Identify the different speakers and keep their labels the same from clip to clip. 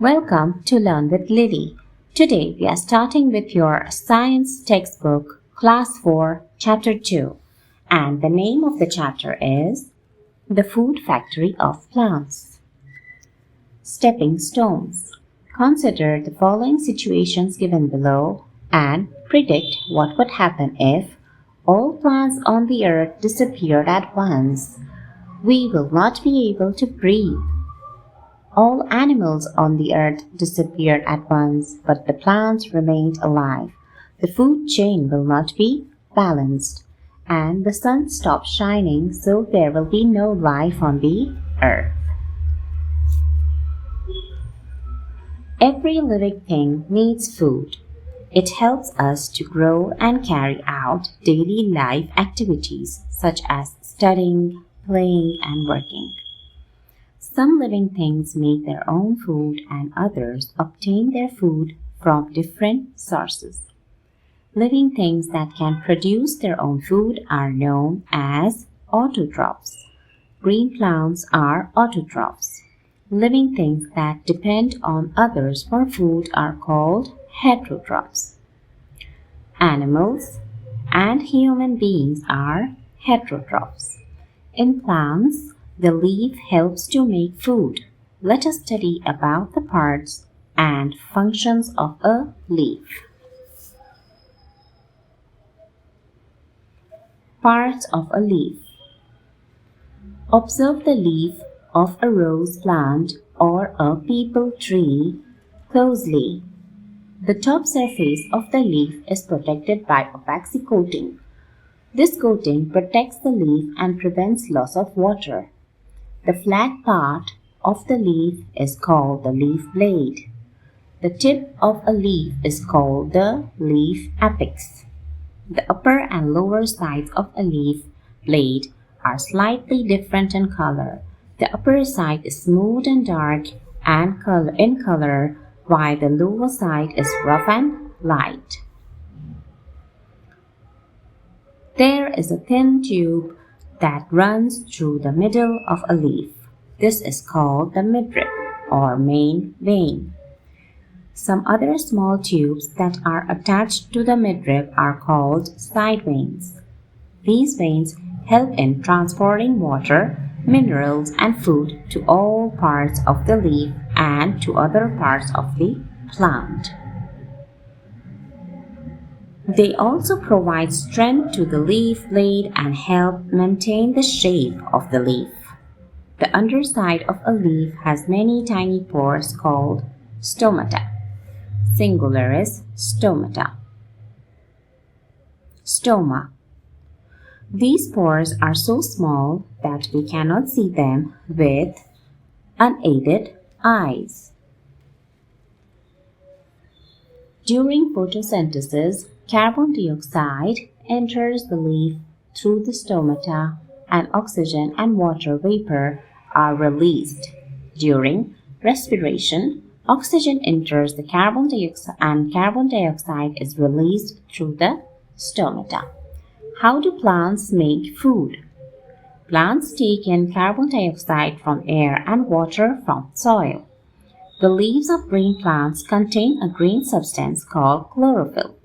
Speaker 1: Welcome to Learn with Lili. Today we are starting with your science textbook, Class 4, Chapter 2. And the name of the chapter is The Food Factory of Plants. Stepping stones. Consider the following situations given below and predict what would happen if all plants on the earth disappeared at once. We will not be able to breathe. All animals on the earth disappeared at once, but the plants remained alive. The food chain will not be balanced, and the sun stops shining, so there will be no life on the earth. Every living thing needs food. It helps us to grow and carry out daily life activities such as studying, playing, and working. Some living things make their own food and others obtain their food from different sources. Living things that can produce their own food are known as autotrophs. Green plants are autotrophs. Living things that depend on others for food are called heterotrophs. Animals and human beings are heterotrophs. In plants, the leaf helps to make food. Let us study about the parts and functions of a leaf. Parts of a leaf. Observe the leaf of a rose plant or a peepal tree closely. The top surface of the leaf is protected by epoxy coating. This coating protects the leaf and prevents loss of water. The flat part of the leaf is called the leaf blade. The tip of a leaf is called the leaf apex. The upper and lower sides of a leaf blade are slightly different in color. The upper side is smooth and dark in color, while the lower side is rough and light. There is a thin tube that runs through the middle of a leaf. This is called the midrib or main vein. Some other small tubes that are attached to the midrib are called side veins. These veins help in transporting water, minerals, and food to all parts of the leaf and to other parts of the plant. They also provide strength to the leaf blade and help maintain the shape of the leaf. The underside of a leaf has many tiny pores called stomata. Singular is stomata. Stoma. These pores are so small that we cannot see them with unaided eyes. During photosynthesis, carbon dioxide enters the leaf through the stomata and oxygen and water vapor are released. During respiration, oxygen enters the carbon dioxide and carbon dioxide is released through the stomata. How do plants make food? Plants take in carbon dioxide from air and water from soil. The leaves of green plants contain a green substance called chlorophyll.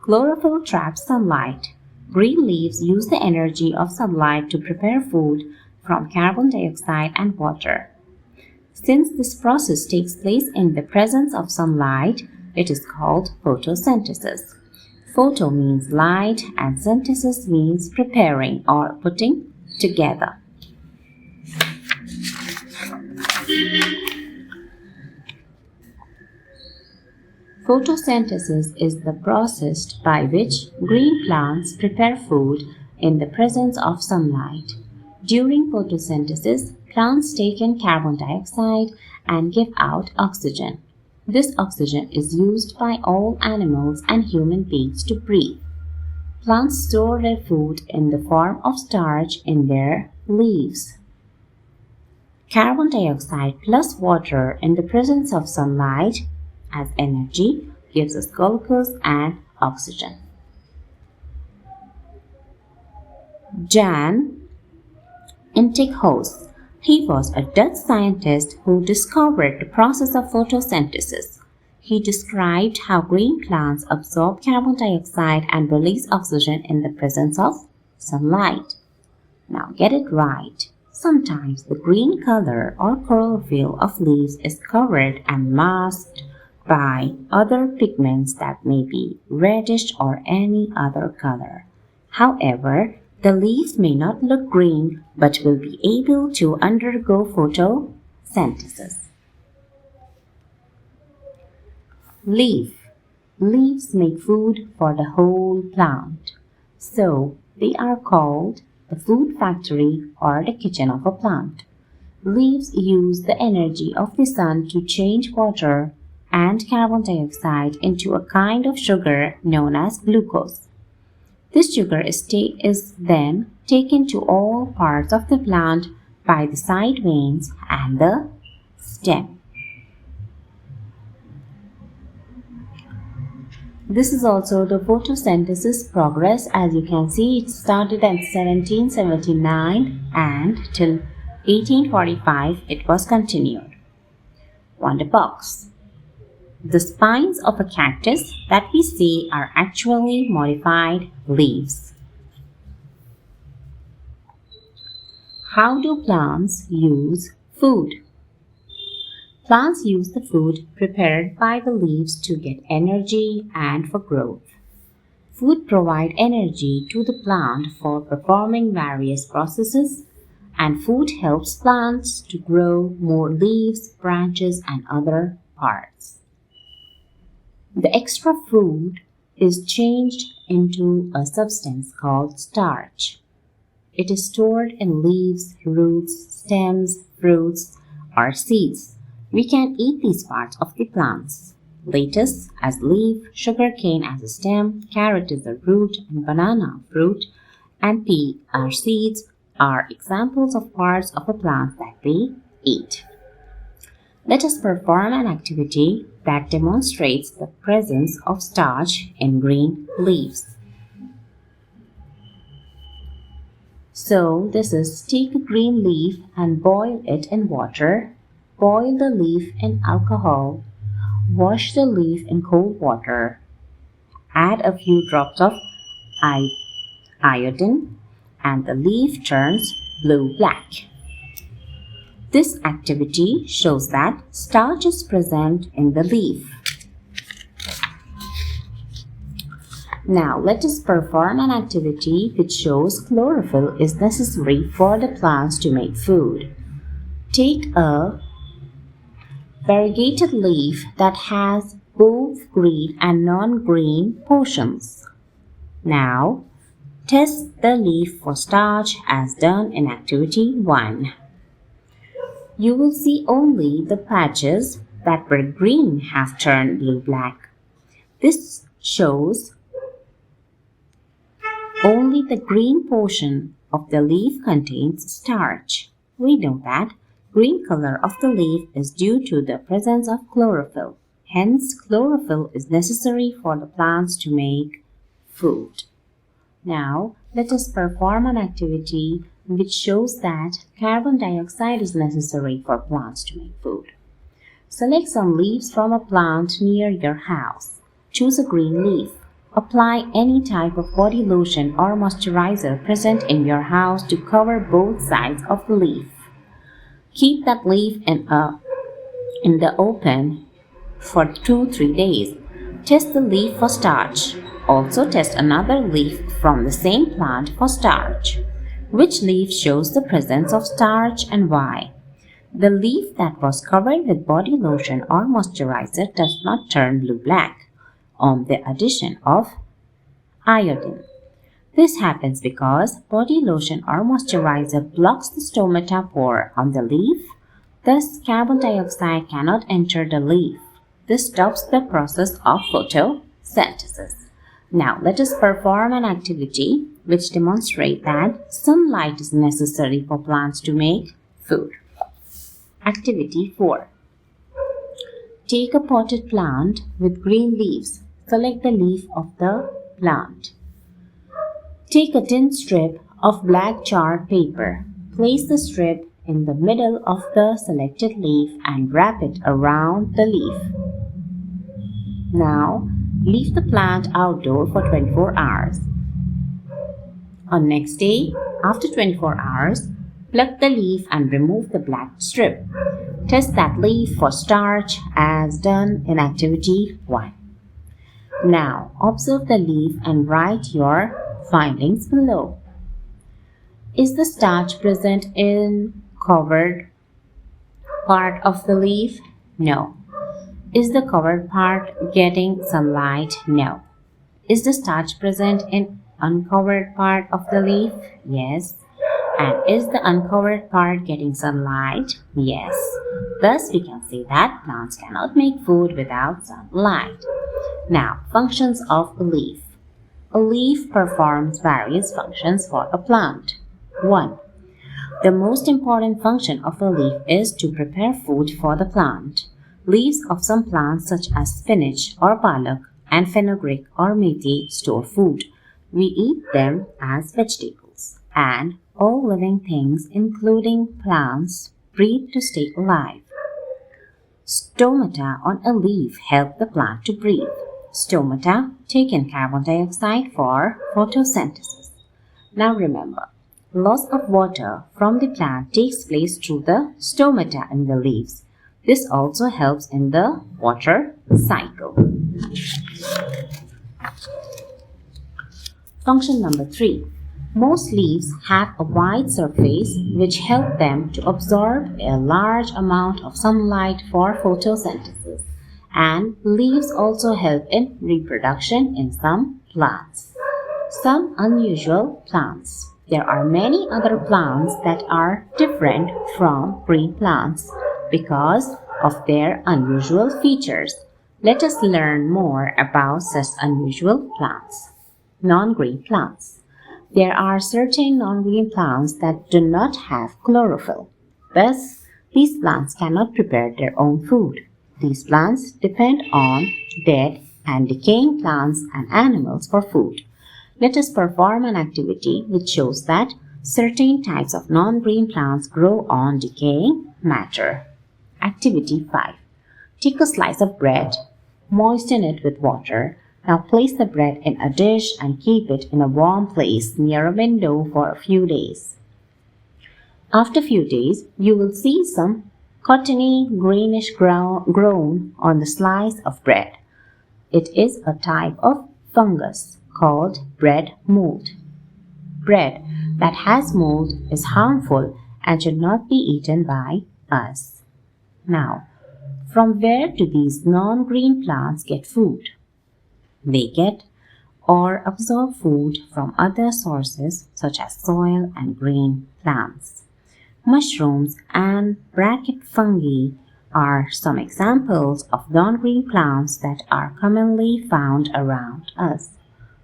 Speaker 1: Chlorophyll traps sunlight. Green leaves use the energy of sunlight to prepare food from carbon dioxide and water. Since this process takes place in the presence of sunlight, it is called photosynthesis. Photo means light and synthesis means preparing or putting together. Photosynthesis is the process by which green plants prepare food in the presence of sunlight. During photosynthesis, plants take in carbon dioxide and give out oxygen. This oxygen is used by all animals and human beings to breathe. Plants store their food in the form of starch in their leaves. Carbon dioxide plus water in the presence of sunlight as energy gives us glucose and oxygen. Jan intake hosts He was a Dutch scientist who discovered the process of photosynthesis. He described how green plants absorb carbon dioxide and release oxygen in the presence of sunlight. Now get it right. Sometimes the green color or chlorophyll of leaves is covered and masked by other pigments that may be reddish or any other color. However, the leaves may not look green but will be able to undergo photosynthesis. Leaf. Leaves make food for the whole plant. So, they are called the food factory or the kitchen of a plant. Leaves use the energy of the sun to change water and carbon dioxide into a kind of sugar known as glucose. This sugar is then taken to all parts of the plant by the side veins and the stem. This is also the photosynthesis progress. As you can see, it started in 1779 and till 1845 it was continued. Wonder box. The spines of a cactus that we see are actually modified leaves. How do plants use food? Plants use the food prepared by the leaves to get energy and for growth. Food provides energy to the plant for performing various processes, and food helps plants to grow more leaves, branches, and other parts. The extra food is changed into a substance called starch. It is stored in leaves, roots, stems, fruits, or seeds. We can eat these parts of the plants. Lettuce as leaf, sugarcane as a stem, carrot is a root, and banana fruit, and pea are seeds are examples of parts of a plant that we eat. Let us perform an activity that demonstrates the presence of starch in green leaves. So this is take a green leaf and boil it in water. Boil the leaf in alcohol. Wash the leaf in cold water. Add a few drops of iodine and the leaf turns blue-black. This activity shows that starch is present in the leaf. Now let us perform an activity which shows chlorophyll is necessary for the plants to make food. Take a variegated leaf that has both green and non-green portions. Now, test the leaf for starch as done in activity 1. You will see only the patches that were green have turned blue-black. This shows only the green portion of the leaf contains starch. We know that green color of the leaf is due to the presence of chlorophyll. Hence, chlorophyll is necessary for the plants to make food. Now, let us perform an activity which shows that carbon dioxide is necessary for plants to make food. Select some leaves from a plant near your house. Choose a green leaf. Apply any type of body lotion or moisturizer present in your house to cover both sides of the leaf. Keep that leaf in the open for 2-3 days. Test the leaf for starch. Also test another leaf from the same plant for starch. Which leaf shows the presence of starch and why? The leaf that was covered with body lotion or moisturizer does not turn blue-black on the addition of iodine. This happens because body lotion or moisturizer blocks the stomata pore on the leaf. Thus, carbon dioxide cannot enter the leaf. This stops the process of photosynthesis. Now, let us perform an activity which demonstrates that sunlight is necessary for plants to make food. Activity 4. Take a potted plant with green leaves. Select the leaf of the plant. Take a thin strip of black chart paper. Place the strip in the middle of the selected leaf and wrap it around the leaf. Now, leave the plant outdoor for 24 hours. On next day, after 24 hours, pluck the leaf and remove the black strip. Test that leaf for starch as done in Activity 1. Now, observe the leaf and write your findings below. Is the starch present in covered part of the leaf? No. Is the covered part getting sunlight? No. Is the starch present in uncovered part of the leaf? Yes. And is the uncovered part getting sunlight? Yes. Thus, we can say that plants cannot make food without sunlight. Now, functions of a leaf. A leaf performs various functions for a plant. 1. The most important function of a leaf is to prepare food for the plant. Leaves of some plants such as spinach or palak and fenugreek or methi store food. We eat them as vegetables. And all living things, including plants, breathe to stay alive. Stomata on a leaf help the plant to breathe. Stomata take in carbon dioxide for photosynthesis. Now remember, loss of water from the plant takes place through the stomata in the leaves. This also helps in the water cycle. Function number 3. Most leaves have a wide surface which help them to absorb a large amount of sunlight for photosynthesis. And leaves also help in reproduction in some plants. Some unusual plants. There are many other plants that are different from green plants because of their unusual features. Let us learn more about such unusual plants. Non-green plants. There are certain non-green plants that do not have chlorophyll. Thus, these plants cannot prepare their own food. These plants depend on dead and decaying plants and animals for food. Let us perform an activity which shows that certain types of non-green plants grow on decaying matter. Activity 5. Take a slice of bread, moisten it with water. Now place the bread in a dish and keep it in a warm place near a window for a few days. After a few days, you will see some cottony greenish grown on the slice of bread. It is a type of fungus called bread mold. Bread that has mold is harmful and should not be eaten by us. Now, from where do these non-green plants get food? They get or absorb food from other sources such as soil and green plants. Mushrooms and bracket fungi are some examples of non-green plants that are commonly found around us.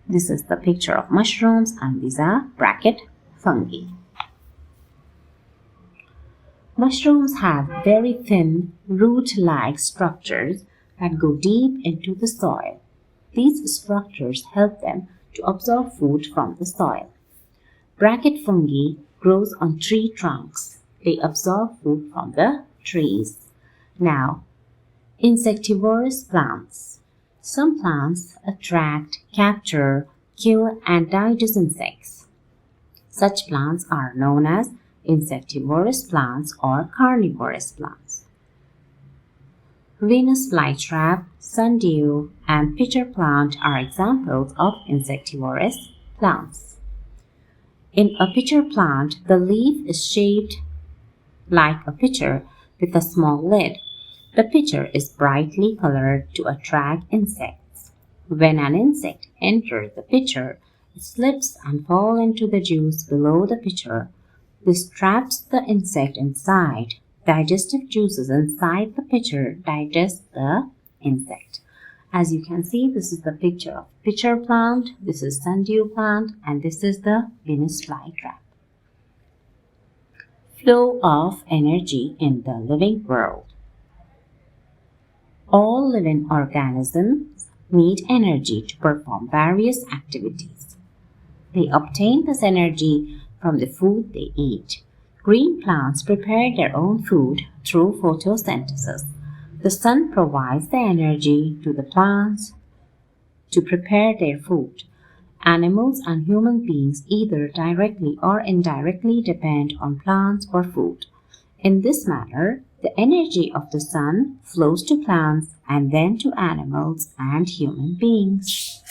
Speaker 1: This is the picture of mushrooms and these are bracket fungi. Mushrooms have very thin root-like structures that go deep into the soil. These structures help them to absorb food from the soil. Bracket fungi grows on tree trunks. They absorb food from the trees. Now, insectivorous plants. Some plants attract, capture, kill and digest insects. Such plants are known as insectivorous plants or carnivorous plants. Venus flytrap, sundew, and pitcher plant are examples of insectivorous plants. In a pitcher plant, the leaf is shaped like a pitcher with a small lid. The pitcher is brightly colored to attract insects. When an insect enters the pitcher, it slips and falls into the juice below the pitcher. This traps the insect inside. Digestive juices inside the pitcher digest the insect. As you can see, this is the picture of pitcher plant, this is sundew plant, and this is the Venus flytrap. Flow of energy in the living world. All living organisms need energy to perform various activities. They obtain this energy from the food they eat. Green plants prepare their own food through photosynthesis. The sun provides the energy to the plants to prepare their food. Animals and human beings either directly or indirectly depend on plants for food. In this manner, the energy of the sun flows to plants and then to animals and human beings.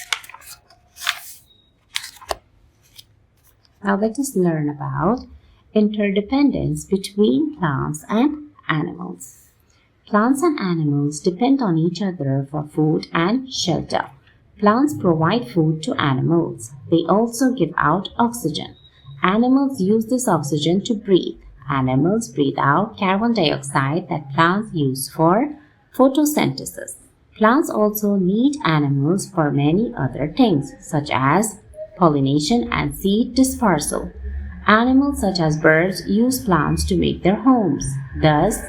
Speaker 1: Now let us learn about interdependence between plants and animals. Plants and animals depend on each other for food and shelter. Plants provide food to animals. They also give out oxygen. Animals use this oxygen to breathe. Animals breathe out carbon dioxide that plants use for photosynthesis. Plants also need animals for many other things, such as pollination and seed dispersal. Animals such as birds use plants to make their homes. Thus,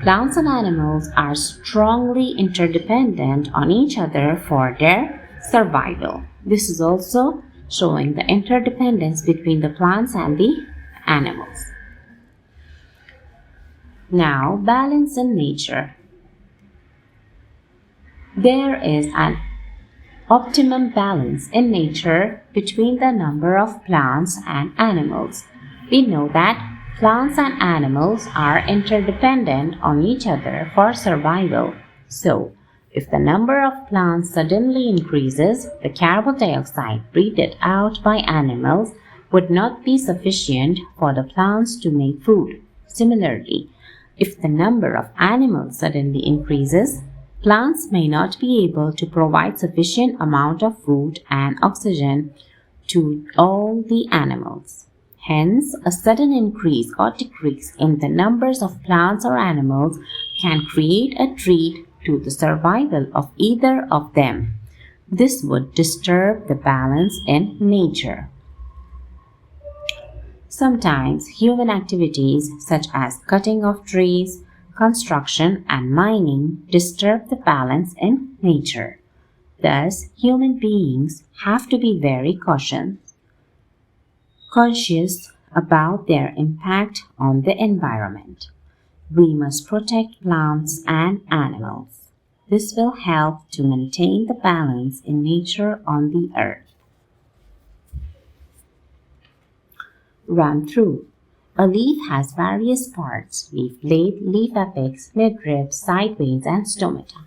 Speaker 1: plants and animals are strongly interdependent on each other for their survival. This is also showing the interdependence between the plants and the animals. Now, balance in nature. There is an optimum balance in nature between the number of plants and animals. We know that plants and animals are interdependent on each other for survival. So, if the number of plants suddenly increases, the carbon dioxide breathed out by animals would not be sufficient for the plants to make food. Similarly, if the number of animals suddenly increases, plants may not be able to provide sufficient amount of food and oxygen to all the animals. Hence, a sudden increase or decrease in the numbers of plants or animals can create a threat to the survival of either of them. This would disturb the balance in nature. Sometimes human activities such as cutting of trees, construction and mining disturb the balance in nature. Thus, human beings have to be very conscious about their impact on the environment. We must protect plants and animals. This will help to maintain the balance in nature on the earth. Run through. A leaf has various parts: leaf blade, leaf apex, midrib, side veins, and stomata.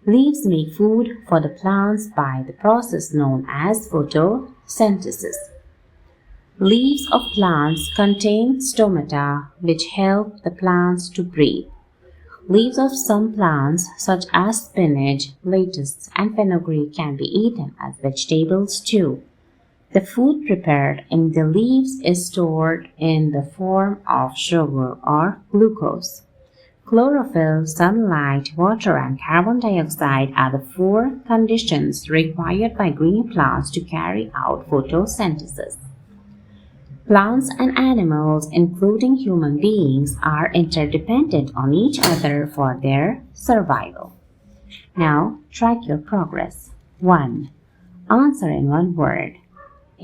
Speaker 1: Leaves make food for the plants by the process known as photosynthesis. Leaves of plants contain stomata which help the plants to breathe. Leaves of some plants such as spinach, lettuce, and fenugreek can be eaten as vegetables too. The food prepared in the leaves is stored in the form of sugar or glucose. Chlorophyll, sunlight, water, and carbon dioxide are the four conditions required by green plants to carry out photosynthesis. Plants and animals, including human beings, are interdependent on each other for their survival. Now, track your progress. 1. Answer in one word.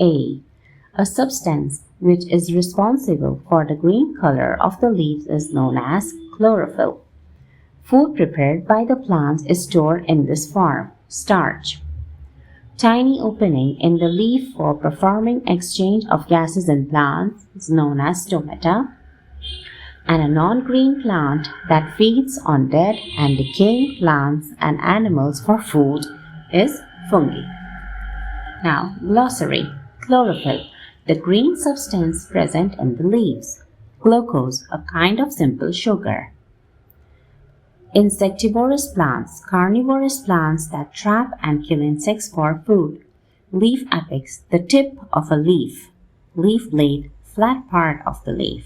Speaker 1: A. A substance which is responsible for the green color of the leaves is known as chlorophyll. Food prepared by the plants is stored in this form: starch. Tiny opening in the leaf for performing exchange of gases in plants is known as stomata, and a non-green plant that feeds on dead and decaying plants and animals for food is fungi. Now, glossary. Chlorophyll, the green substance present in the leaves. Glucose, a kind of simple sugar. Insectivorous plants, carnivorous plants that trap and kill insects for food. Leaf apex, the tip of a leaf. Leaf blade, flat part of the leaf.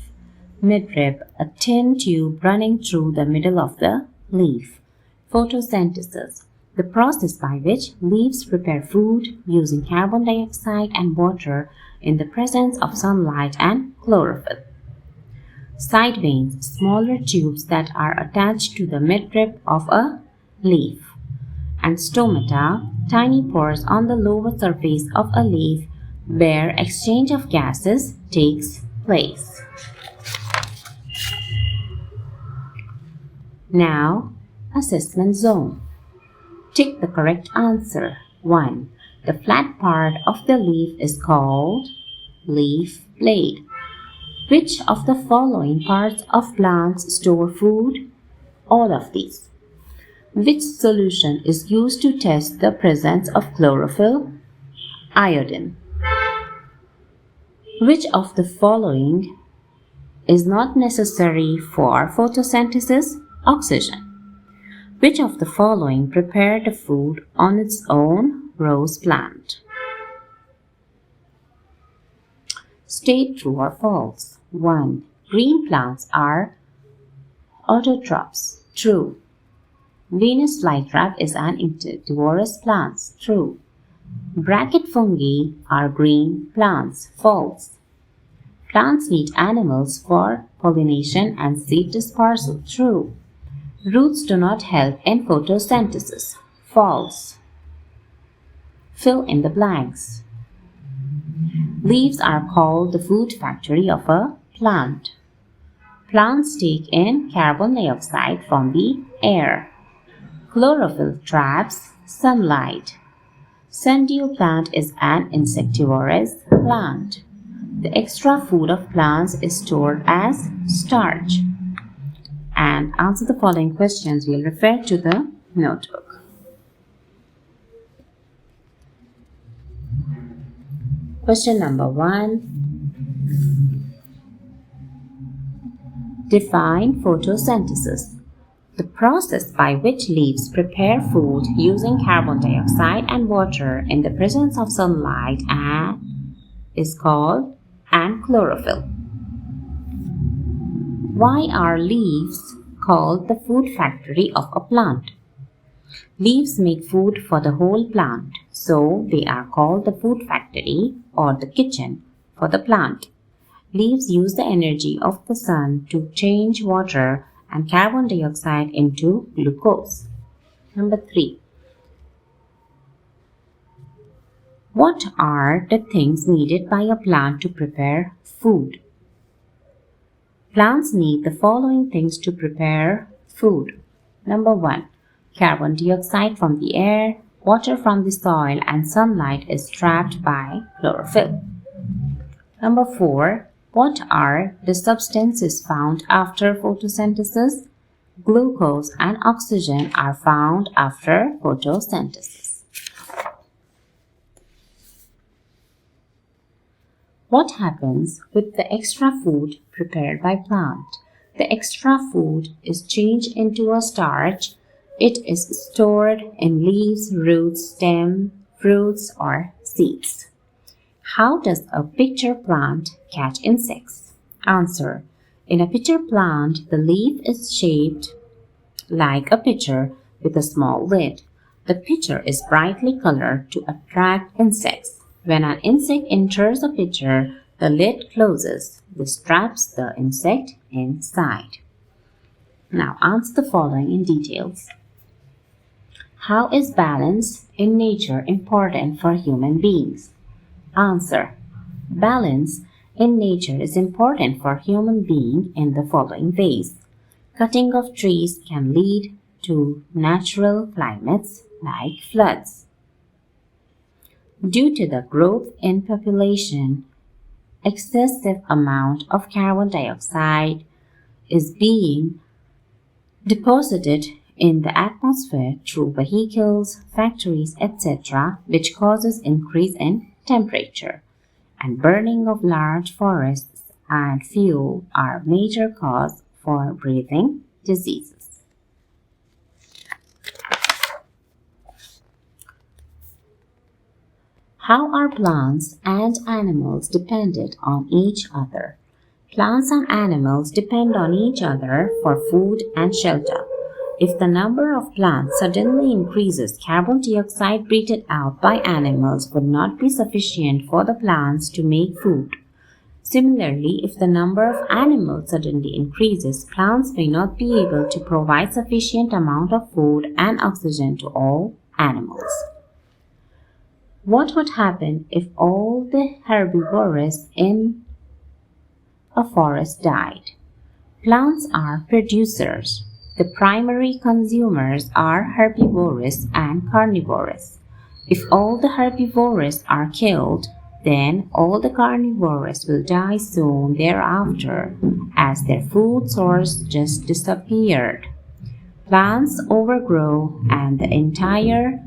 Speaker 1: Midrib, a thin tube running through the middle of the leaf. Photosynthesis, the process by which leaves prepare food using carbon dioxide and water in the presence of sunlight and chlorophyll. Side veins, smaller tubes that are attached to the midrib of a leaf. And stomata, tiny pores on the lower surface of a leaf where exchange of gases takes place. Now, assessment zone. Tick the correct answer. 1. The flat part of the leaf is called leaf blade. Which of the following parts of plants store food? All of these. Which solution is used to test the presence of chlorophyll? Iodine. Which of the following is not necessary for photosynthesis? Oxygen. Which of the following prepare the food on its own? Rose plant. State true or false. 1. Green plants are autotrophs. True. Venus flytrap is an insectivorous plant. True. Bracket fungi are green plants. False. Plants need animals for pollination and seed dispersal. True. Roots do not help in photosynthesis. False. Fill in the blanks. Leaves are called the food factory of a plant. Plants take in carbon dioxide from the air. Chlorophyll traps sunlight. Sundew plant is an insectivorous plant. The extra food of plants is stored as starch. And answer the following questions. We'll refer to the notebook. Question number 1. Define photosynthesis. The process by which leaves prepare food using carbon dioxide and water in the presence of sunlight is called chlorophyll. Why are leaves called the food factory of a plant? Leaves make food for the whole plant, so they are called the food factory or the kitchen for the plant. Leaves use the energy of the sun to change water and carbon dioxide into glucose. Number 3. What are the things needed by a plant to prepare food? Plants need the following things to prepare food. Number 1. Carbon dioxide from the air, water from the soil, and sunlight is trapped by chlorophyll. Number 4. What are the substances found after photosynthesis? Glucose and oxygen are found after photosynthesis. What happens with the extra food prepared by plant? The extra food is changed into a starch. It is stored in leaves, roots, stem, fruits, or seeds. How does a pitcher plant catch insects? Answer. In a pitcher plant, the leaf is shaped like a pitcher with a small lid. The pitcher is brightly colored to attract insects. When an insect enters a pitcher, the lid closes. This traps the insect inside. Now answer the following in details. How is balance in nature important for human beings? Answer. Balance in nature is important for human beings in the following ways. Cutting of trees can lead to natural climates like floods. Due to the growth in population, excessive amount of carbon dioxide is being deposited in the atmosphere through vehicles, factories, etc., which causes increase in temperature. And burning of large forests and fuel are major cause for breathing diseases. How are plants and animals dependent on each other? Plants and animals depend on each other for food and shelter. If the number of plants suddenly increases, carbon dioxide breathed out by animals would not be sufficient for the plants to make food. Similarly, if the number of animals suddenly increases, plants may not be able to provide sufficient amount of food and oxygen to all animals. What would happen if all the herbivores in a forest died? Plants are producers. The primary consumers are herbivorous and carnivorous. If all the herbivorous are killed, then all the carnivorous will die soon thereafter, as their food source just disappeared. Plants overgrow and the entire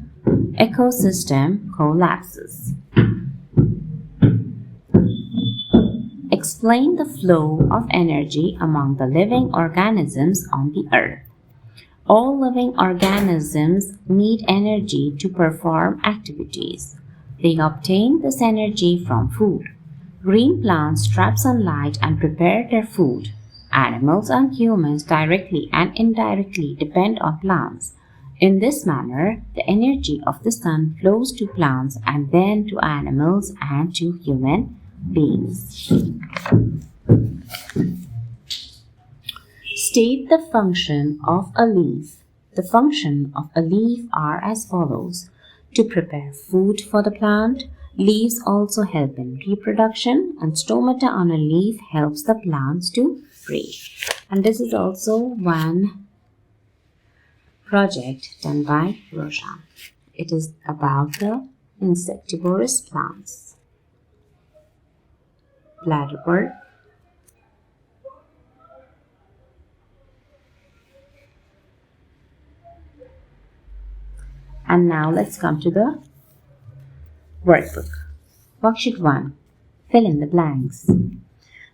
Speaker 1: ecosystem collapses. Explain the flow of energy among the living organisms on the earth. All living organisms need energy to perform activities. They obtain this energy from food. Green plants trap sunlight and prepare their food. Animals and humans directly and indirectly depend on plants. In this manner, the energy of the sun flows to plants and then to animals and to human beings. State the function of a leaf. The function of a leaf are as follows. To prepare food for the plant, leaves also help in reproduction, and stomata on a leaf helps the plants to breathe. And this is also one project done by Roshan. It is about the insectivorous plants. Bladderwort, and now let's come to the workbook. Worksheet 1. Fill in the blanks.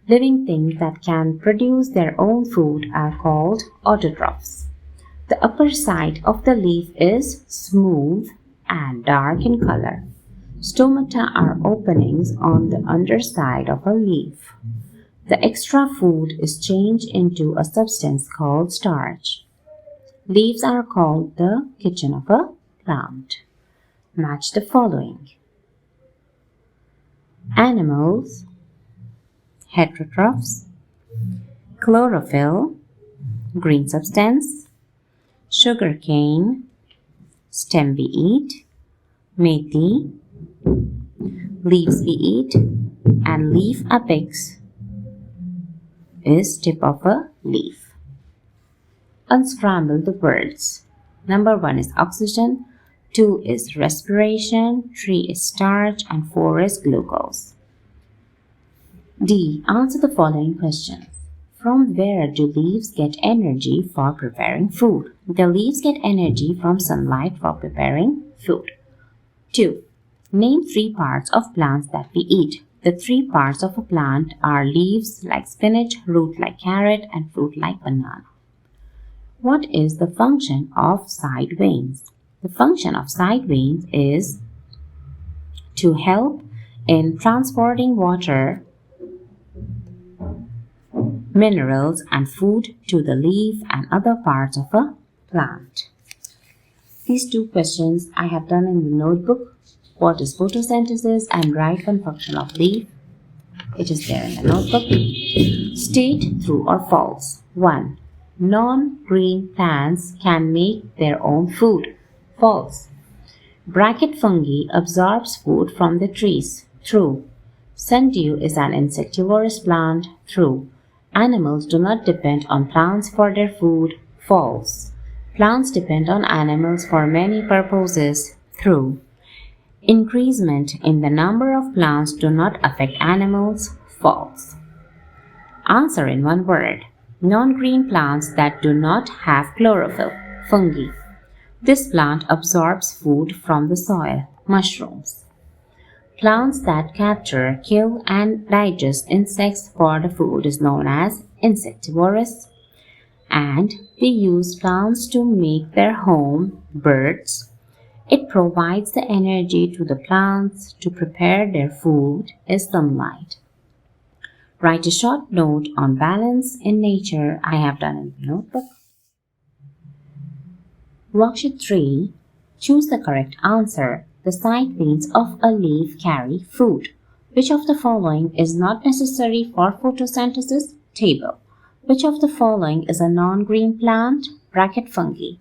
Speaker 1: Living things that can produce their own food are called autotrophs. The upper side of the leaf is smooth and dark in color. Stomata are openings on the underside of a leaf. The extra food is changed into a substance called starch. Leaves are called the kitchen of a plant. Match the following. Animals, heterotrophs, chlorophyll, green substance, sugarcane, stem we eat, methi, leaves we eat, and leaf apex is tip of a leaf. Unscramble the words. Number 1 is oxygen, 2 is respiration, 3 is starch, and 4 is glucose. D. Answer the following questions. From where do leaves get energy for preparing food? The leaves get energy from sunlight for preparing food. 2. Name 3 parts of plants that we eat. The 3 parts of a plant are leaves like spinach, root like carrot, and fruit like banana. What is the function of side veins? The function of side veins is to help in transporting water, minerals, and food to the leaf and other parts of a plant. These 2 questions I have done in the notebook. What is photosynthesis, and write one function of leaf. It is there in the notebook. State true or false. 1. Non-green plants can make their own food. False. Bracket fungi absorbs food from the trees. True. Sundew is an insectivorous plant. True. Animals do not depend on plants for their food. False. Plants depend on animals for many purposes. True. Increasement in the number of plants do not affect animals. False. Answer in one word. Non-green plants that do not have chlorophyll. Fungi. This plant absorbs food from the soil. Mushrooms. Plants that capture, kill, and digest insects for the food is known as insectivorous. And they use plants to make their home. Birds. It provides the energy to the plants to prepare their food is sunlight. Write a short note on balance in nature. I have done in the notebook. Worksheet 3. Choose the correct answer. The side veins of a leaf carry food. Which of the following is not necessary for photosynthesis? Table. Which of the following is a non-green plant? Bracket fungi.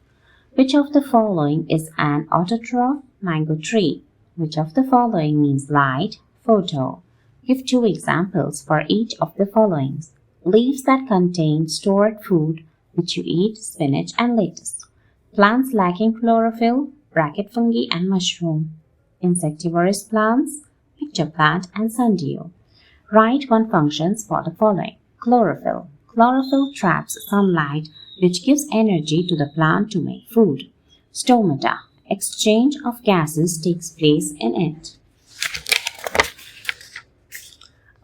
Speaker 1: Which of the following is an autotroph? Mango tree. Which of the following means light? Photo. Give 2 examples for each of the followings. Leaves that contain stored food which you eat, spinach and lettuce. Plants lacking chlorophyll, bracket fungi and mushroom. Insectivorous plants, picture plant and sundew. Write one functions for the following. Chlorophyll. Chlorophyll traps sunlight, which gives energy to the plant to make food. Stomata. Exchange of gases takes place in it.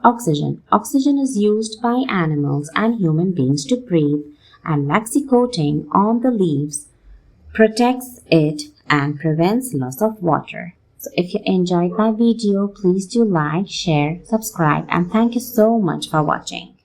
Speaker 1: Oxygen. Oxygen is used by animals and human beings to breathe, and waxy coating on the leaves protects it and prevents loss of water. So if you enjoyed my video, please do like, share, subscribe, and thank you so much for watching.